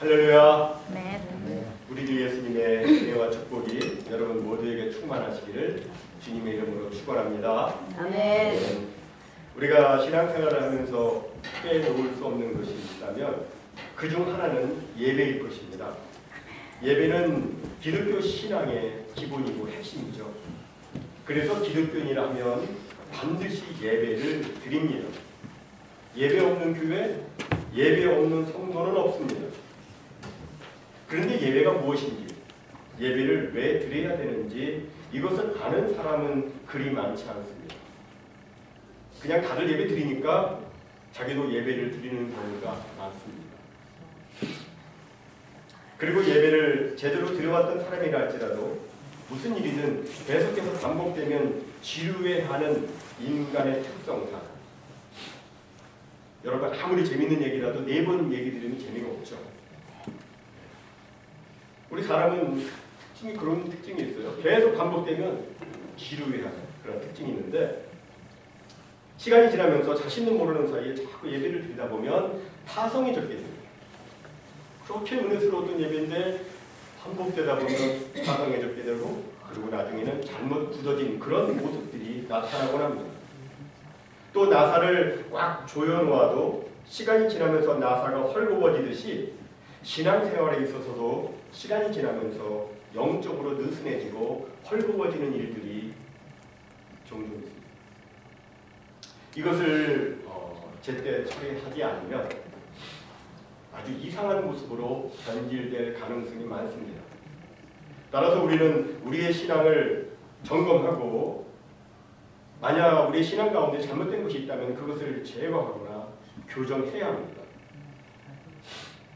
할렐루야. 네. 우리 주 예수님의 은혜와 축복이 여러분 모두에게 충만하시기를 주님의 이름으로 축원합니다. 아멘. 우리가 신앙생활을 하면서 빼놓을 수 없는 것이 있다면 그중 하나는 예배일 것입니다. 예배는 기독교 신앙의 기본이고 핵심이죠. 그래서 기독교인이라 하면 반드시 예배를 드립니다. 예배 없는 교회, 예배 없는 성도는 없습니다. 그런데 예배가 무엇인지, 예배를 왜 드려야 되는지 이것을 아는 사람은 그리 많지 않습니다. 그냥 다들 예배 드리니까 자기도 예배를 드리는 경우가 많습니다. 그리고 예배를 제대로 드려왔던 사람이라 할지라도 무슨 일이든 계속해서 반복되면 지루해하는 인간의 특성상 여러분 아무리 재밌는 얘기라도 4번 얘기 들으면 재미가 없죠. 우리 사람은 그런 특징이 있어요. 계속 반복되면 지루해하는 그런 특징이 있는데 시간이 지나면서 자신도 모르는 사이에 자꾸 예배를 드리다 보면 타성이 적게 됩니다. 그렇게 은혜스러웠던 예배인데 반복되다 보면 타성이 적게 되고 그리고 나중에는 잘못 굳어진 그런 모습들이 나타나곤 합니다. 또 나사를 꽉 조여놓아도 시간이 지나면서 나사가 헐거워지듯이 신앙생활에 있어서도 시간이 지나면서 영적으로 느슨해지고 헐거워지는 일들이 종종 있습니다. 이것을 제때 처리하지 않으면 아주 이상한 모습으로 변질될 가능성이 많습니다. 따라서 우리는 우리의 신앙을 점검하고 만약 우리의 신앙 가운데 잘못된 것이 있다면 그것을 제거하거나 교정해야 합니다.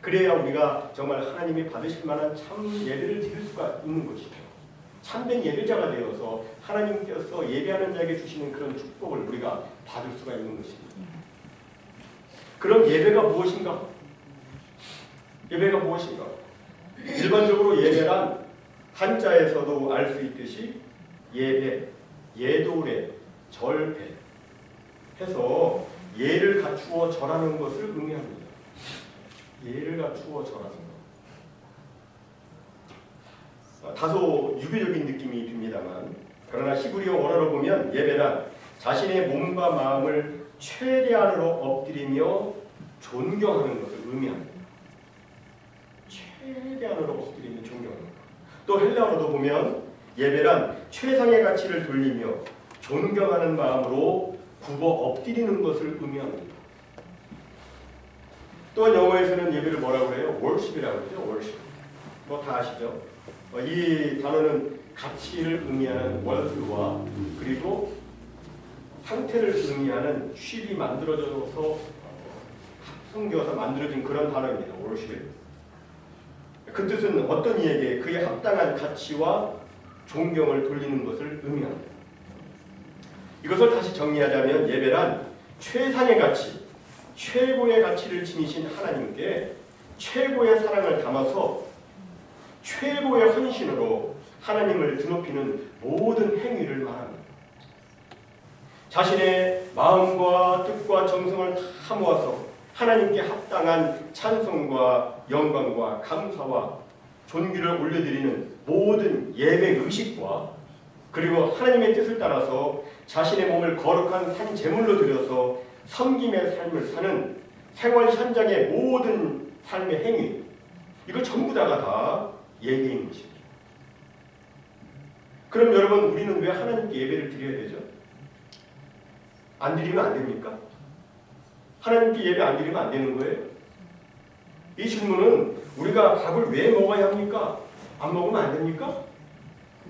그래야 우리가 정말 하나님이 받으실 만한 참 예배를 드릴 수가 있는 것이죠. 참된 예배자가 되어서 하나님께서 예배하는 자에게 주시는 그런 축복을 우리가 받을 수가 있는 것입니다. 그럼 예배가 무엇인가? 예배가 무엇인가? 일반적으로 예배란 한자에서도 알 수 있듯이 예배, 예도례, 절배 해서 예를 갖추어 절하는 것을 의미합니다. 예를 갖추어 절하는 것. 다소 유교적인 느낌이 듭니다만 그러나 히브리어 원어로 보면 예배란 자신의 몸과 마음을 최대한으로 엎드리며 존경하는 것을 의미합니다. 최대한으로 엎드리며 존경하는 것. 또 헬라어로도 보면 예배란 최상의 가치를 돌리며 존경하는 마음으로 굽어 엎드리는 것을 의미합니다. 또한 영어에서는 예배를 뭐라고 해요? worship이라고 그러죠. worship. 뭐 다 아시죠? 이 단어는 가치를 의미하는 worth와 그리고 상태를 의미하는 ship이 만들어져서 합성되어서 만들어진 그런 단어입니다. worship. 그 뜻은 어떤 이에게 그에 합당한 가치와 존경을 돌리는 것을 의미합니다. 이것을 다시 정리하자면 예배란 최상의 가치, 최고의 가치를 지니신 하나님께 최고의 사랑을 담아서 최고의 헌신으로 하나님을 드높이는 모든 행위를 말합니다. 자신의 마음과 뜻과 정성을 다 모아서 하나님께 합당한 찬송과 영광과 감사와 존귀를 올려드리는 모든 예배 의식과 그리고 하나님의 뜻을 따라서 자신의 몸을 거룩한 산 제물로 드려서 섬김의 삶을 사는 생활 현장의 모든 삶의 행위 이거 전부 다 예배인 것입니다. 그럼 여러분 우리는 왜 하나님께 예배를 드려야 되죠? 안 드리면 안 됩니까? 하나님께 예배 안 드리면 안 되는 거예요? 이 질문은 우리가 밥을 왜 먹어야 합니까? 안 먹으면 안 됩니까?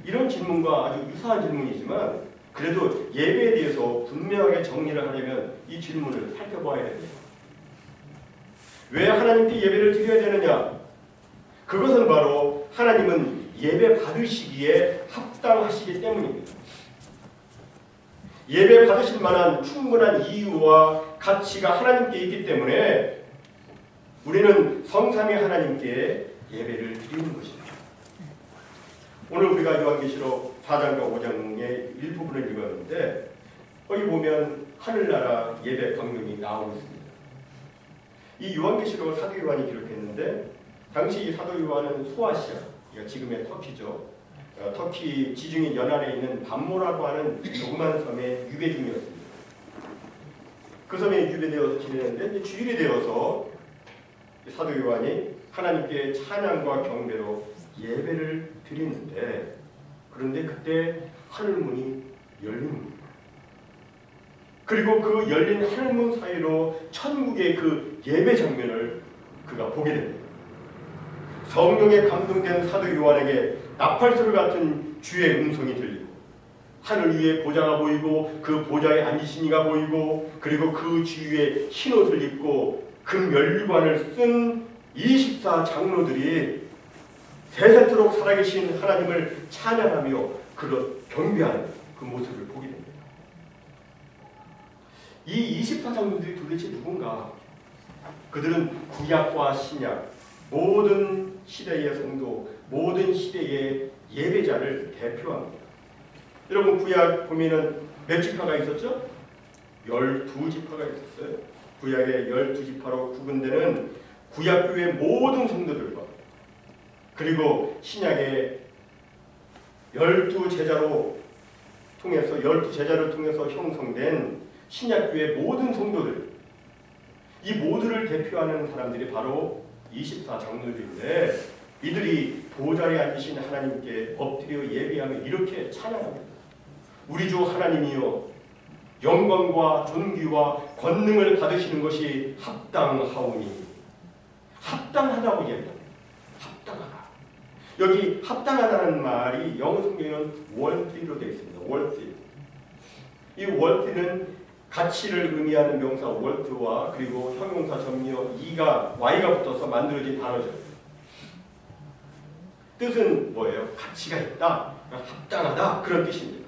이런 질문과 아주 유사한 질문이지만 그래도 예배에 대해서 분명하게 정리를 하려면 이 질문을 살펴봐야 됩니다. 왜 하나님께 예배를 드려야 되느냐? 그것은 바로 하나님은 예배 받으시기에 합당하시기 때문입니다. 예배 받으실 만한 충분한 이유와 가치가 하나님께 있기 때문에 우리는 성삼위 하나님께 예배를 드리는 것입니다. 오늘 우리가 요한계시록 4장과 5장의 일부분을 읽었는데 거기 보면 하늘나라 예배 광명이 나오고 있습니다. 이 요한계시록을 사도 요한이 기록했는데 당시 사도 요한은 소아시아, 그러니까 지금의 터키죠. 터키 지중해 연안에 있는 밤모라고 하는 조그만 섬의 유배 중이었습니다. 그 섬에 유배되어서 지내는데 이제 주일이 되어서 사도 요한이 하나님께 찬양과 경배로 예배를 드리는데, 그런데 그때 하늘문이 열리는 겁니다. 그리고 그 열린 하늘문 사이로 천국의 그 예배 장면을 그가 보게 됩니다. 성령에 감동된 사도 요한에게 나팔소리 같은 주의 음성이 들리고, 하늘 위에 보좌가 보이고 그 보좌에 앉으신 이가 보이고, 그리고 그 주위에 흰옷을 입고 금면류관을 쓴 24 장로들이 세세토록 살아계신 하나님을 찬양하며 그런 경배하는 그 모습을 보게 됩니다. 이 24 장로들이 도대체 누군가? 그들은 구약과 신약, 모든 시대의 성도, 모든 시대의 예배자를 대표합니다. 여러분, 구약 보면은 몇 지파가 있었죠? 12지파가 있었어요. 구약의 12지파로 구분되는 구약교회 모든 성도들과, 그리고 신약의 12제자를 통해서 형성된 신약교회 모든 성도들, 이 모두를 대표하는 사람들이 바로 24 장로들인데, 이들이 보좌에 앉으신 하나님께 엎드려 예배하며 이렇게 찬양합니다. 우리 주 하나님이여, 영광과 존귀와 권능을 받으시는 것이 합당하오니. 합당하다고 얘기합니다. 합당하다. 여기 합당하다는 말이 영어 성경에는 worthy로 되어 있습니다. worthy. 이 worthy는 가치를 의미하는 명사 worth와 그리고 형용사 전미어 y가 붙어서 만들어진 단어죠. 뜻은 뭐예요? 가치가 있다, 합당하다, 그런 뜻입니다.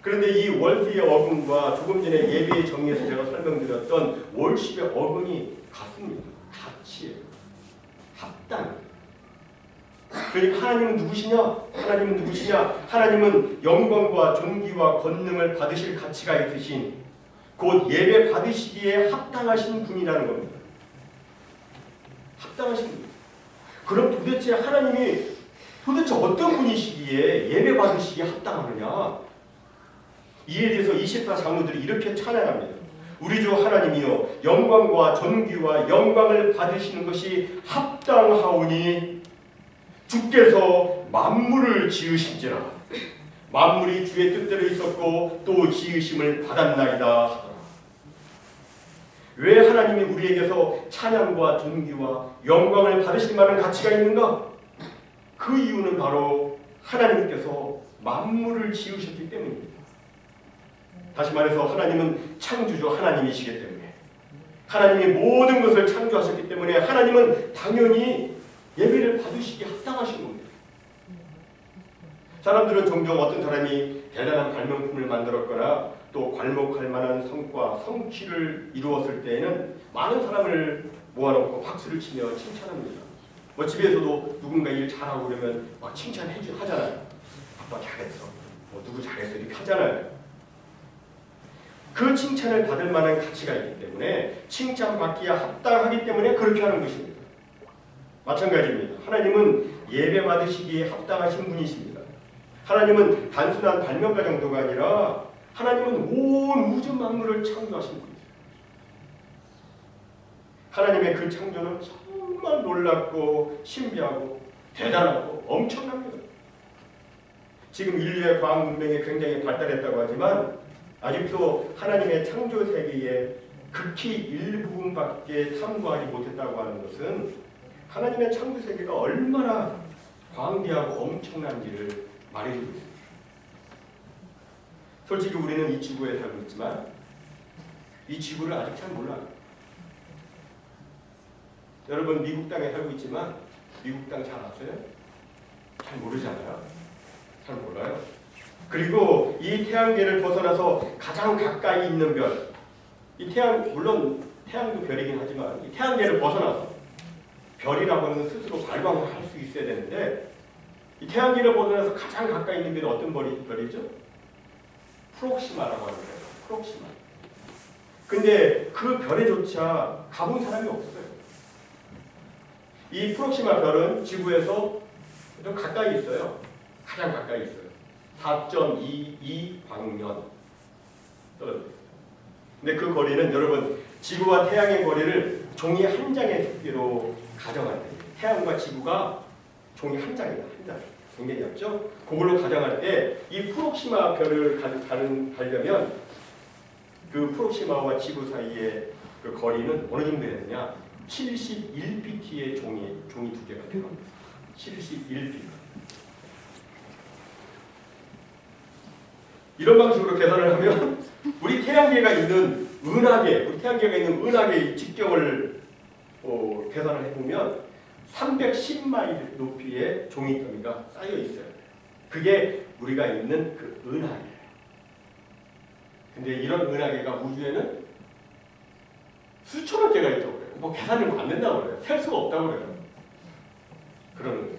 그런데 이 worthy의 어근과 조금 전에 예배의 정의에서 제가 설명드렸던 worship의 어근이 같습니다. 가치예요. 합당. 그러니까 하나님은 누구시냐? 하나님은 영광과 존귀와 권능을 받으실 가치가 있으신, 곧 예배 받으시기에 합당하신 분이라는 겁니다. 합당하신 분. 그럼 도대체 하나님이 어떤 분이시기에 예배 받으시기에 합당하느냐? 이에 대해서 24 장로들이 이렇게 찬양합니다. 우리 주 하나님이여, 영광과 존귀와 영광을 받으시는 것이 합당하오니 주께서 만물을 지으신지라. 만물이 주의 뜻대로 있었고 또 지으심을 받았나이다. 왜 하나님이 우리에게서 찬양과 존귀와 영광을 받으실 만한 가치가 있는가? 그 이유는 바로 하나님께서 만물을 지으셨기 때문입니다. 다시 말해서 하나님은 창조주 하나님이시기 때문에, 하나님이 모든 것을 창조하셨기 때문에 하나님은 당연히 예배를 받으시기에 합당하신 겁니다. 사람들은 종종 어떤 사람이 대단한 발명품을 만들었거나 또 괄목할 만한 성과, 성취를 이루었을 때에는 많은 사람을 모아놓고 박수를 치며 칭찬합니다. 뭐 집에서도 누군가 일 잘하고 그러면 막 칭찬하잖아요. 아빠 잘했어, 뭐 누구 잘했어, 이렇게 하잖아요. 그 칭찬을 받을 만한 가치가 있기 때문에, 칭찬받기에 합당하기 때문에 그렇게 하는 것입니다. 마찬가지입니다. 하나님은 예배 받으시기에 합당하신 분이십니다. 하나님은 단순한 발명가 정도가 아니라 하나님은 온 우주 만물을 창조하신 분이세요. 하나님의 그 창조는 정말 놀랍고 신비하고 대단하고 엄청납니다. 지금 인류의 과학 문명이 굉장히 발달했다고 하지만 아직도 하나님의 창조 세계의 극히 일부분밖에 탐구하지 못했다고 하는 것은 하나님의 창조 세계가 얼마나 광대하고 엄청난지를 말해주고 있습니다. 솔직히 우리는 이 지구에 살고 있지만 이 지구를 아직 잘 몰라요. 여러분, 미국 땅에 살고 있지만 미국 땅 잘 아세요? 잘 모르잖아요. 잘 몰라요. 그리고 이 태양계를 벗어나서 가장 가까이 있는 별, 이 태양, 물론 태양도 별이긴 하지만 이 태양계를 벗어나서, 별이라고 하는 스스로 발광을 할 수 있어야 되는데, 이 태양계를 벗어나서 가장 가까이 있는 별이 어떤 별이죠? 프록시마라고 하는 거예요. 프록시마. 근데 그 별에조차 가본 사람이 없어요. 이 프록시마 별은 지구에서 좀 가까이 있어요. 가장 가까이 있어요. 4.22 광년 떨어져 있어요. 근데 그 거리는 여러분 지구와 태양의 거리를 종이 한 장의 두께로 가정할 때 태양과 지구가 종이 한 장이다. 한 장. 굉장히 얇죠? 그걸로 가정할 때 이 프록시마 별을 가려면 그 프록시마와 지구 사이의 그 거리는 어느 정도 되느냐? 71pt의 종이 두께가 들어갑니다. 71pt. 이런 방식으로 계산을 하면 우리 태양계가 있는 은하계의 직경을 계산을 해보면 310마일 높이의 종이 더미가 쌓여 있어요. 그게 우리가 있는 그 은하계예요. 근데 이런 은하계가 우주에는 수천억 개가 있다고 그래요. 뭐 계산이 안 된다고 그래요. 셀 수가 없다고 그래요. 그런 거예요.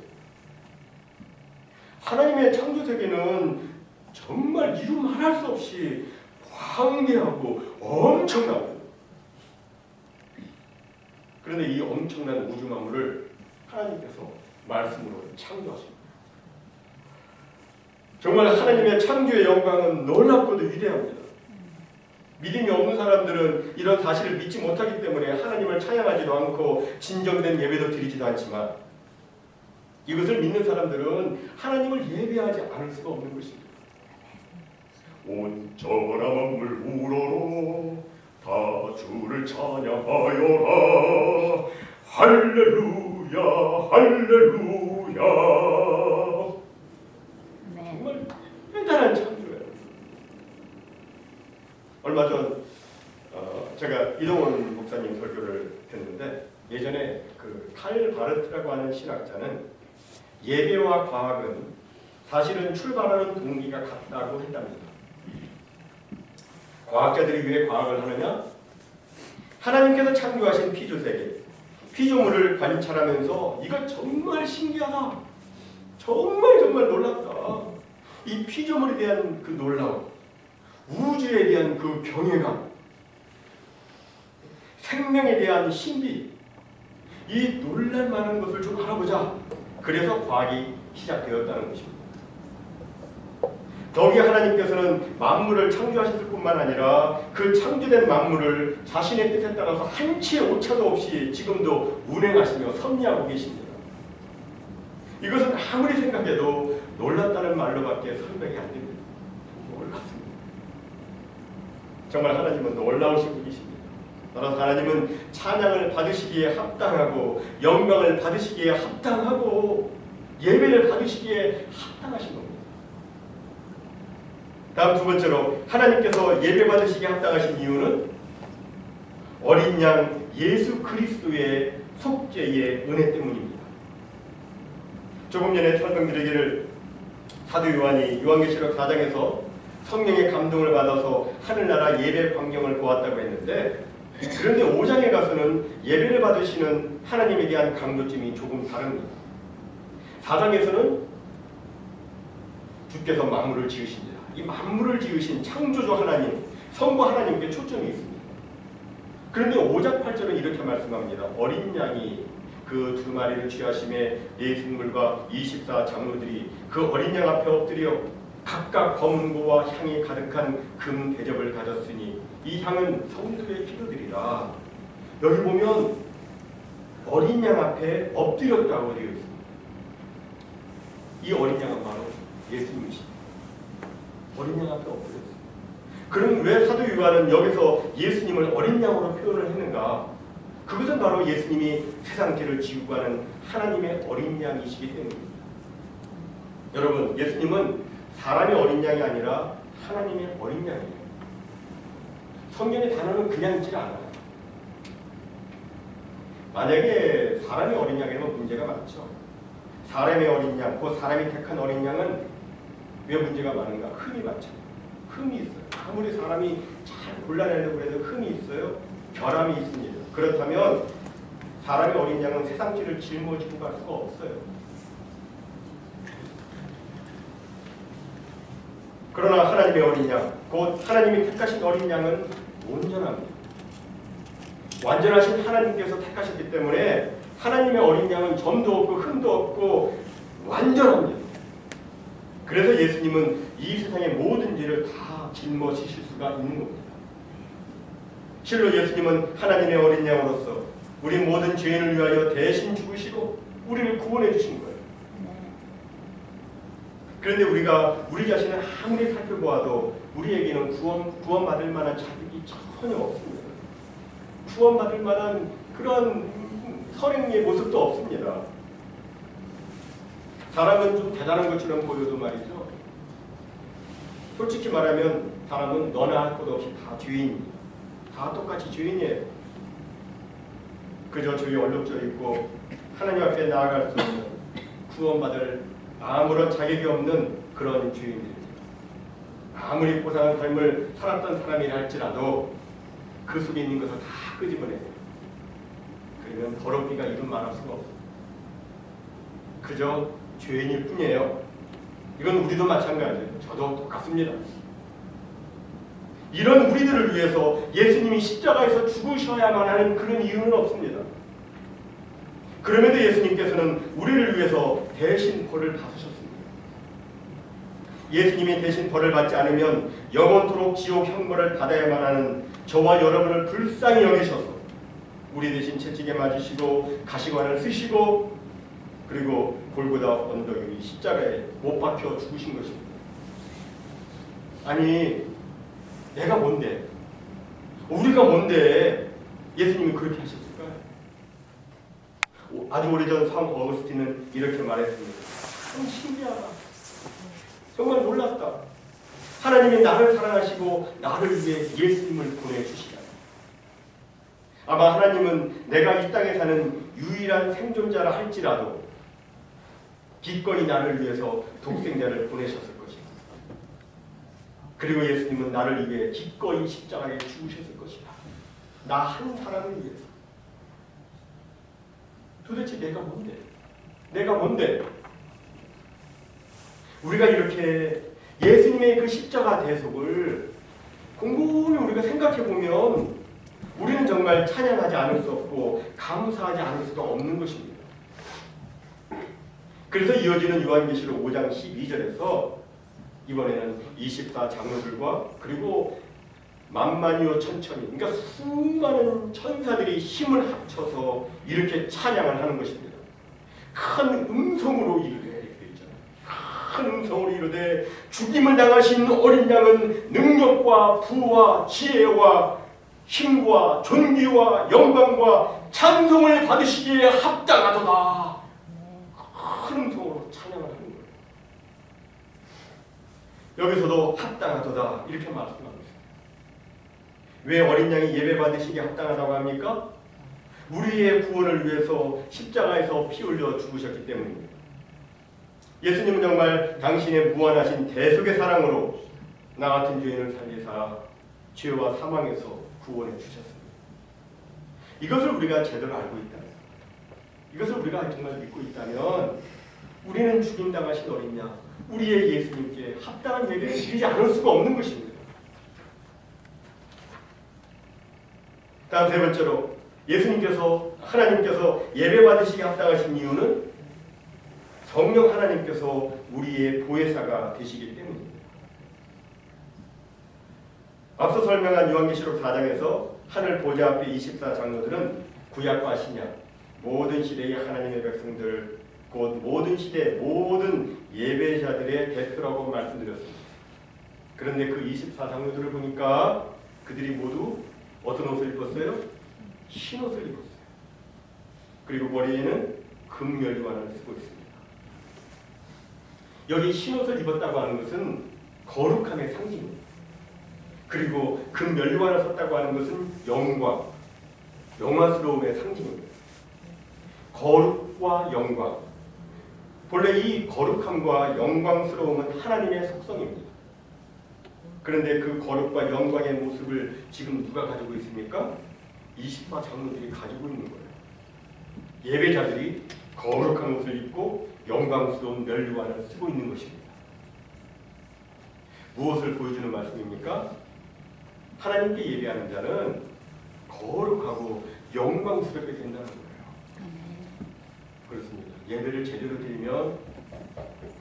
하나님의 창조 세계는 정말 이루 말할 수 없이 광대하고 엄청나고, 그런데 이 엄청난 우주 만물을 하나님께서 말씀으로 창조하십니다. 정말 하나님의 창조의 영광은 놀랍고도 위대합니다. 믿음이 없는 사람들은 이런 사실을 믿지 못하기 때문에 하나님을 찬양하지도 않고 진정된 예배도 드리지도 않지만, 이것을 믿는 사람들은 하나님을 예배하지 않을 수가 없는 것입니다. 온 천하 만물 우러러 다 주를 찬양하여라. 할렐루야 할렐루야. 정말 대단한 창조예요. 얼마 전 제가 이동원 목사님 설교를 듣는데, 예전에 그 칼 바르트라고 하는 신학자는 예배와 과학은 사실은 출발하는 동기가 같다고 했답니다. 과학자들이 왜 과학을 하느냐? 하나님께서 창조하신 피조세계, 피조물을 관찰하면서 이거 정말 신기하다, 정말 놀랍다, 이 피조물에 대한 그 놀라움, 우주에 대한 그 경외감, 생명에 대한 신비, 이 놀랄만한 것을 좀 알아보자. 그래서 과학이 시작되었다는 것입니다. 더욱이 하나님께서는 만물을 창조하셨을 뿐만 아니라 그 창조된 만물을 자신의 뜻에 따라서 한치의 오차도 없이 지금도 운행하시며 섭리하고 계십니다. 이것은 아무리 생각해도 놀랍다는 말로밖에 설명이 안 됩니다. 놀랍습니다. 정말 하나님은 놀라우신 분이십니다. 따라서 하나님은 찬양을 받으시기에 합당하고 영광을 받으시기에 합당하고 예배를 받으시기에 합당하신 겁니다. 다음 두 번째로 하나님께서 예배 받으시기에 합당하신 이유는 어린 양 예수 그리스도의 속죄의 은혜 때문입니다. 조금 전에 설명드리기를 사도 요한이 요한계시록 4장에서 성령의 감동을 받아서 하늘나라 예배 광경을 보았다고 했는데, 그런데 5장에 가서는 예배를 받으시는 하나님에 대한 강조점이 조금 다릅니다. 4장에서는 주께서 만물을 지으십니다. 이 만물을 지으신 창조주 하나님, 성부 하나님께 초점이 있습니다. 그런데 5장 8절은 이렇게 말씀합니다. 어린 양이 그 두 마리를 취하심에 네 생물과 24 장로들이 그 어린 양 앞에 엎드려 각각 검은 고와 향이 가득한 금 대접을 가졌으니 이 향은 성도의 기도들이라. 여기 보면 어린 양 앞에 엎드렸다고 되어 있습니다. 이 어린 양은 바로 예수님이십니다. 어린 양 앞에 엎드렸습니다. 그럼 왜 사도 요한은 여기서 예수님을 어린 양으로 표현을 했는가? 그것은 바로 예수님이 세상 죄를 지우고 가는 하나님의 어린 양이시기 때문입니다. 여러분, 예수님은 사람의 어린 양이 아니라 하나님의 어린 양이에요. 성경의 단어는 그냥 있지 않아요. 만약에 사람의 어린 양이면 문제가 많죠. 사람의 어린 양, 그 사람이 택한 어린 양은 왜 문제가 많은가? 흠이 많잖아요. 흠이 있어요. 아무리 사람이 잘 골라내려고 해도 흠이 있어요. 결함이 있습니다. 그렇다면 사람의 어린 양은 세상 죄를 짊어지고 갈 수가 없어요. 그러나 하나님의 어린 양, 곧 하나님이 택하신 어린 양은 온전합니다. 완전하신 하나님께서 택하셨기 때문에 하나님의 어린 양은 점도 없고 흠도 없고 완전합니다. 그래서 예수님은 이 세상의 모든 죄를 다 짊어지실 수가 있는 겁니다. 실로 예수님은 하나님의 어린 양으로서 우리 모든 죄인을 위하여 대신 죽으시고 우리를 구원해 주신 거예요. 그런데 우리가 우리 자신을 아무리 살펴보아도 우리에게는 구원받을 만한 자격이 전혀 없습니다. 구원받을 만한 그런 선행의 모습도 없습니다. 사람은 좀 대단한 것처럼 보여도 말이죠. 솔직히 말하면 사람은 너나 할 것 없이 다 죄인입니다. 다 똑같이 죄인이에요. 그저 저기 얼룩져 있고 하나님 앞에 나아갈 수 없는 구원받을 아무런 자격이 없는 그런 죄인들입니다. 아무리 고상한 삶을 살았던 사람이라 할지라도 그 속에 있는 것을 다 끄집어내요. 그러면 더럽기가 이름 말할 수가 없습니다. 그저 죄인일 뿐이에요. 이건 우리도 마찬가지예요. 저도 똑같습니다. 이런 우리들을 위해서 예수님이 십자가에서 죽으셔야만 하는 그런 이유는 없습니다. 그럼에도 예수님께서는 우리를 위해서 대신 벌을 받으셨습니다. 예수님이 대신 벌을 받지 않으면 영원토록 지옥 형벌을 받아야만 하는 저와 여러분을 불쌍히 여기셔서 우리 대신 채찍에 맞으시고 가시관을 쓰시고 그리고 골고다 언덕 위 십자가에 못 박혀 죽으신 것입니다. 아니 내가 뭔데? 우리가 뭔데 예수님이 그렇게 하셨을까요? 아주 오래전 상 어거스틴은 이렇게 말했습니다. 참 신기하다. 정말 놀랍다. 하나님이 나를 사랑하시고 나를 위해 예수님을 보내주시다. 아마 하나님은 내가 이 땅에 사는 유일한 생존자라 할지라도 기꺼이 나를 위해서 독생자를 보내셨을 것이다. 그리고 예수님은 나를 위해 기꺼이 십자가에 죽으셨을 것이다. 나 한 사람을 위해서. 도대체 내가 뭔데? 내가 뭔데? 우리가 이렇게 예수님의 그 십자가 대속을 곰곰이 우리가 생각해보면 우리는 정말 찬양하지 않을 수 없고 감사하지 않을 수가 없는 것입니다. 그래서 이어지는 요한계시록 5장 12절에서 이번에는 24장로들과 그리고 만만이요 천천히 그러니까 수많은 천사들이 힘을 합쳐서 이렇게 찬양을 하는 것입니다. 큰 음성으로 이르되 큰 음성으로 이르되 죽임을 당하신 어린 양은 능력과 부와 지혜와 힘과 존귀와 영광과 찬송을 받으시기에 합당하도다. 큰 음성으로 찬양을 하는 거예요. 여기서도 합당하도다 이렇게 말씀합니다. 왜 어린 양이 예배 받으시기에 합당하다고 합니까? 우리의 구원을 위해서 십자가에서 피 흘려 죽으셨기 때문입니다. 예수님은 정말 당신의 무한하신 대속의 사랑으로 나 같은 죄인을 살리사 죄와 사망에서 구원해 주셨습니다. 이것을 우리가 제대로 알고 있다면, 이것을 우리가 정말 믿고 있다면 우리는 죽임당하신 어린 양, 우리의 예수님께 합당한 예배를 드리지 않을 수가 없는 것입니다. 다음 세 번째로 예수님께서 하나님께서 예배 받으시기 합당하신 이유는 성령 하나님께서 우리의 보혜사가 되시기 때문입니다. 앞서 설명한 요한계시록 4장에서 하늘 보좌 앞에 24장로들은 구약과 신약 모든 시대의 하나님의 백성들 곧 모든 시대 모든 예배자들의 대표라고 말씀드렸습니다. 그런데 그 24장로들을 보니까 그들이 모두 어떤 옷을 입었어요? 흰 옷을 입었어요. 그리고 머리에는 금면류관을 쓰고 있습니다. 여기 흰 옷을 입었다고 하는 것은 거룩함의 상징입니다. 그리고 금면류관을 썼다고 하는 것은 영광, 영화스러움의 상징입니다. 거룩과 영광. 본래 이 거룩함과 영광스러움은 하나님의 속성입니다. 그런데 그 거룩과 영광의 모습을 지금 누가 가지고 있습니까? 24장로들이 가지고 있는 거예요. 예배자들이 거룩한 옷을 입고 영광스러운 면류관을 쓰고 있는 것입니다. 무엇을 보여주는 말씀입니까? 하나님께 예배하는 자는 거룩하고 영광스럽게 된다는 거예요. 그렇습니다. 예배를 제대로 드리면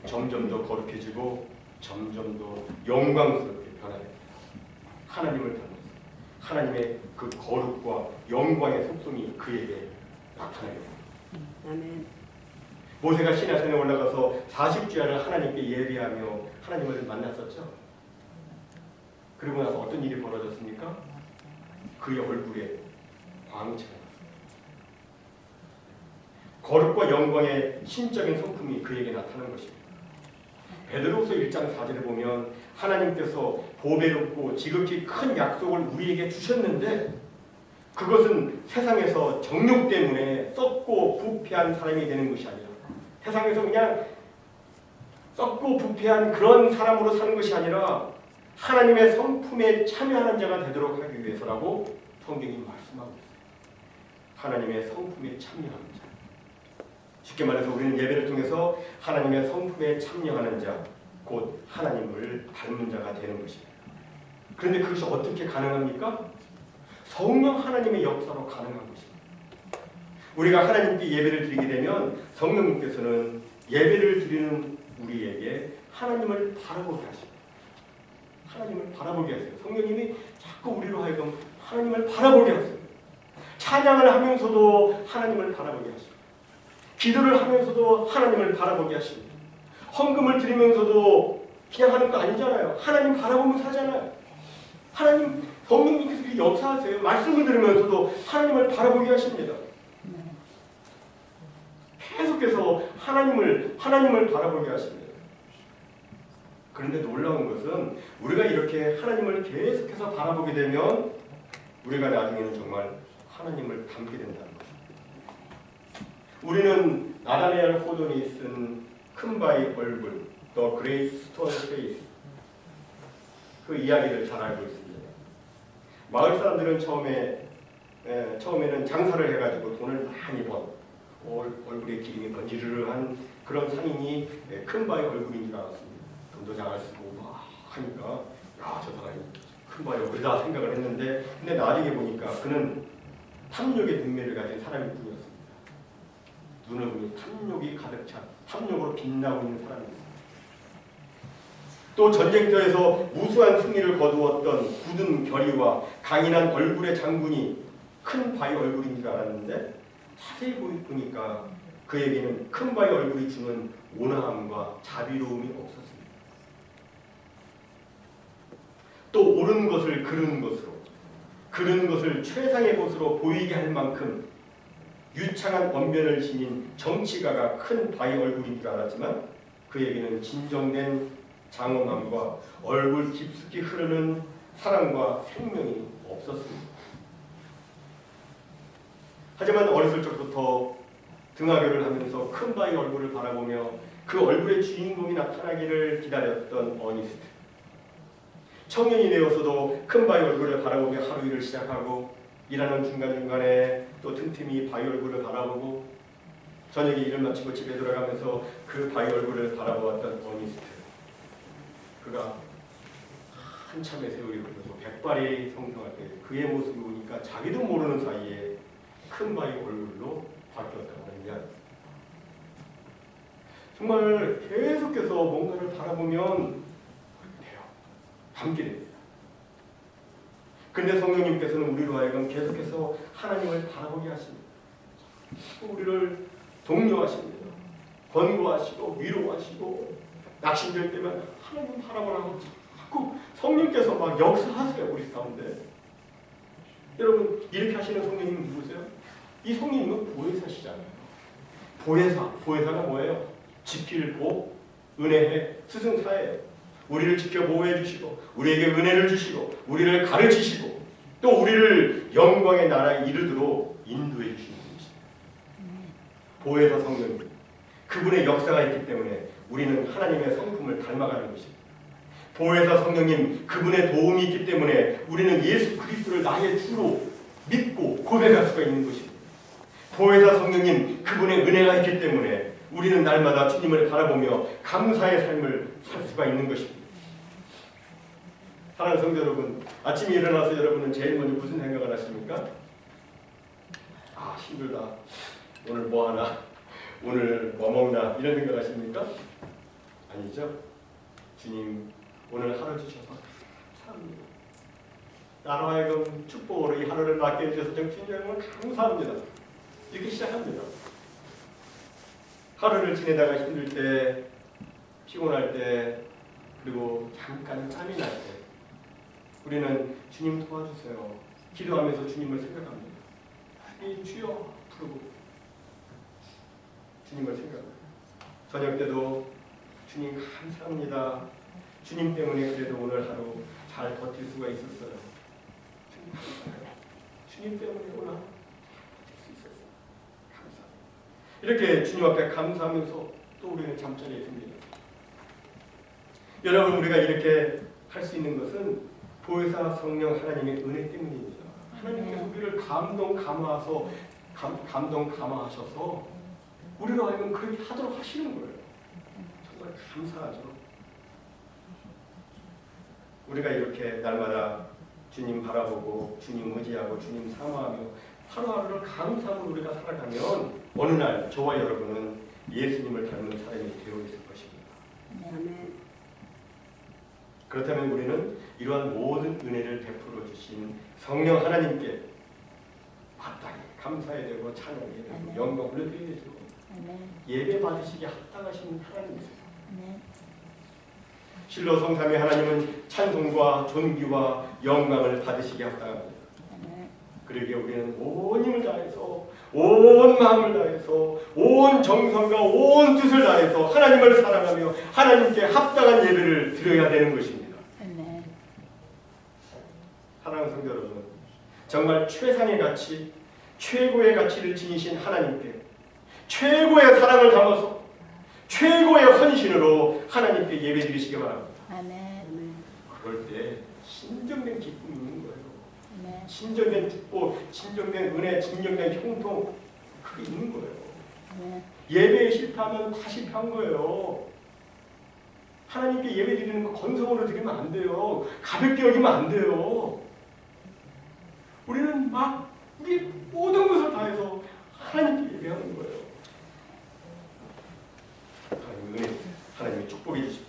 점점 더 거룩해지고 점점 더 영광스럽게 변화됩니다. 하나님을 닮아서 하나님의 그 거룩과 영광의 속성이 그에게 나타나게 됩니다. 아멘. 모세가 시내산에 올라가서 40주야를 하나님께 예배하며 하나님을 만났었죠. 그리고 나서 어떤 일이 벌어졌습니까? 그의 얼굴에 광채가 났습니다. 거룩과 영광의 신적인 성품이 그에게 나타난 것입니다. 베드로후서 1장 4절에 보면 하나님께서 보배롭고 지극히 큰 약속을 우리에게 주셨는데 그것은 세상에서 정욕 때문에 썩고 부패한 사람이 되는 것이 아니라 세상에서 그냥 썩고 부패한 그런 사람으로 사는 것이 아니라 하나님의 성품에 참여하는 자가 되도록 하기 위해서라고 성경이 말씀하고 있어요. 하나님의 성품에 참여하는 자. 쉽게 말해서 우리는 예배를 통해서 하나님의 성품에 참여하는 자, 곧 하나님을 닮은 자가 되는 것입니다. 그런데 그것이 어떻게 가능합니까? 성령 하나님의 역사로 가능한 것입니다. 우리가 하나님께 예배를 드리게 되면 성령님께서는 예배를 드리는 우리에게 하나님을 바라보게 하십니다. 하나님을 바라보게 하세요. 성령님이 자꾸 우리로 하여금 하나님을 바라보게 하세요. 찬양을 하면서도 하나님을 바라보게 하십니다. 기도를 하면서도 하나님을 바라보게 하십니다. 헌금을 드리면서도 그냥 하는 거 아니잖아요. 하나님 바라보면서 하잖아요. 하나님 성령님께서 역사하세요. 말씀을 들으면서도 하나님을 바라보게 하십니다. 계속해서 하나님을 바라보게 하십니다. 그런데 놀라운 것은 우리가 이렇게 하나님을 계속해서 바라보게 되면 우리가 나중에는 정말 하나님을 닮게 된다는 것입니다. 우리는 나다니엘 호돈이 쓴 큰 바위 얼굴, The Great Stone Face 그 이야기를 잘 알고 있습니다. 마을 사람들은 처음에는 장사를 해가지고 돈을 많이 번 얼굴에 기름이 번지르르한 그런 상인이 큰 바위 얼굴인 줄 알았습니다. 돈도 잘 쓰고 막 하니까 야, 저 사람이 큰 바위 얼굴이다 생각을 했는데 근데 나중에 보니까 그는 탐욕의 눈매를 가진 사람일 뿐이었습니다. 눈을 보니 탐욕이 가득 찬 탐욕으로 빛나고 있는 사람이었습니다. 또 전쟁터에서 무수한 승리를 거두었던 굳은 결의와 강인한 얼굴의 장군이 큰 바위 얼굴인 줄 알았는데 자세히 보니까 그에게는 큰 바위 얼굴이 주는 온화함과 자비로움이 없었습니다. 또 옳은 것을 그른 것을 최상의 것으로 보이게 할 만큼 유창한 언변을 지닌 정치가가 큰 바위 얼굴인 줄 알았지만 그에게는 진정된 장엄함과 얼굴 깊숙이 흐르는 사랑과 생명이 없었습니다. 하지만 어렸을 적부터 등하교를 하면서 큰 바위 얼굴을 바라보며 그 얼굴의 주인공이 나타나기를 기다렸던 어니스트. 청년이 되어서도 큰 바위 얼굴을 바라보며 하루 일을 시작하고 일하는 중간중간에 또 틈틈이 바위 얼굴을 바라보고 저녁에 일을 마치고 집에 돌아가면서 그 바위 얼굴을 바라보았던 어니스트. 그가 한참의 세월이 흘러서 백발이 성성할 때 그의 모습을 보니까 자기도 모르는 사이에 큰 바위 얼굴로 바뀌었다고 하는 이야기입니다. 정말 계속해서 뭔가를 바라보면 그렇게 돼요. 닮게 됩니다. 그런데 성령님께서는 우리로 하여금 계속해서 하나님을 바라보게 하십니다. 우리를 독려하십니다. 권고하시고 위로하시고 낙심될 때면 하나님 바라보라고 자꾸 성령께서 막 역사하세요. 우리 가운데. 여러분 이렇게 하시는 성령님은 누구세요? 이 성령님은 보혜사시잖아요. 보혜사가 뭐예요? 지킬 보, 은혜해, 스승사예요. 우리를 지켜 보호해 주시고 우리에게 은혜를 주시고 우리를 가르치시고 또 우리를 영광의 나라에 이르도록 인도해 주시는 분이십니다. 보혜사 성령님. 그분의 역사가 있기 때문에 우리는 하나님의 성품을 닮아가는 것입니다. 보혜사 성령님 그분의 도움이 있기 때문에 우리는 예수 그리스도를 나의 주로 믿고 고백할 수가 있는 것입니다. 보혜사 성령님 그분의 은혜가 있기 때문에 우리는 날마다 주님을 바라보며 감사의 삶을 살 수가 있는 것입니다. 사랑하는 성도 여러분, 아침에 일어나서 여러분은 제일 먼저 무슨 생각을 하십니까? 아 힘들다. 오늘 뭐 하나? 오늘 뭐 먹나? 이런 생각 하십니까? 아니죠. 주님 오늘 하루 주셔서 감사합니다. 나로 하여금 축복으로 이 하루를 맞게 해주셔서 주님 정말 감사합니다. 이렇게 시작합니다. 하루를 지내다가 힘들 때, 피곤할 때, 그리고 잠깐 짬이 날 때 우리는 주님 도와주세요. 기도하면서 주님을 생각합니다. 이 주여 부르고 주님을 생각합니다. 저녁 때도 주님 감사합니다. 주님 때문에 그래도 오늘 하루 잘 버틸 수가 있었어요. 주님 감사해요. 주님 때문에 오늘 하루 버틸 수 있었어요. 감사합니다. 이렇게 주님 앞에 감사하면서 또 우리는 잠자리에 듭니다. 여러분 우리가 이렇게 할 수 있는 것은 보혜사 성령 하나님의 은혜 때문입니다. 하나님께서 우리를 감동 감화하셔서 우리로 하여금 그렇게 하도록 하시는 거예요. 정말 감사하죠. 우리가 이렇게 날마다 주님 바라보고 주님 의지하고 주님 사모하며 하루하루를 감사하고 우리가 살아가면 어느 날 저와 여러분은 예수님을 닮은 사람이 되어 있을 것입니다. 아멘. 그렇다면 우리는 이러한 모든 은혜를 베풀어 주신 성령 하나님께 마땅히 감사해야 되고 찬양해야 되고 영광을 드려야 되고 예배 받으시기에 합당하신 하나님이세요. 실로 성삼위 하나님은 찬송과 존귀와 영광을 받으시기에 합당합니다. 그러기에 우리는 온 힘을 다해서 온 마음을 다해서 온 정성과 온 뜻을 다해서 하나님을 사랑하며 하나님께 합당한 예배를 드려야 되는 것입니다. 사랑하는 성도 여러분, 정말 최상의 가치, 최고의 가치를 지니신 하나님께 최고의 사랑을 담아서 최고의 헌신으로 하나님께 예배 드리시기 바랍니다. 그럴 때 진정된 기쁨이 있는 거예요. 진정된 축복, 진정된 은혜, 진정된 형통 그게 있는 거예요. 예배에 실패하면 다 실패한 거예요. 하나님께 예배 드리는 거 건성으로 드리면 안 돼요. 가볍게 여기면 안 돼요. 우리는 막 우리 모든 것을 다해서 하나님께 예배하는 거예요. 하나님의 은혜, 하나님의 축복이 되십니다.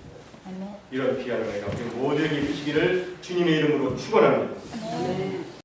이런 귀한 은혜가 우리 모두에게 주시기를 주님의 이름으로 축원합니다.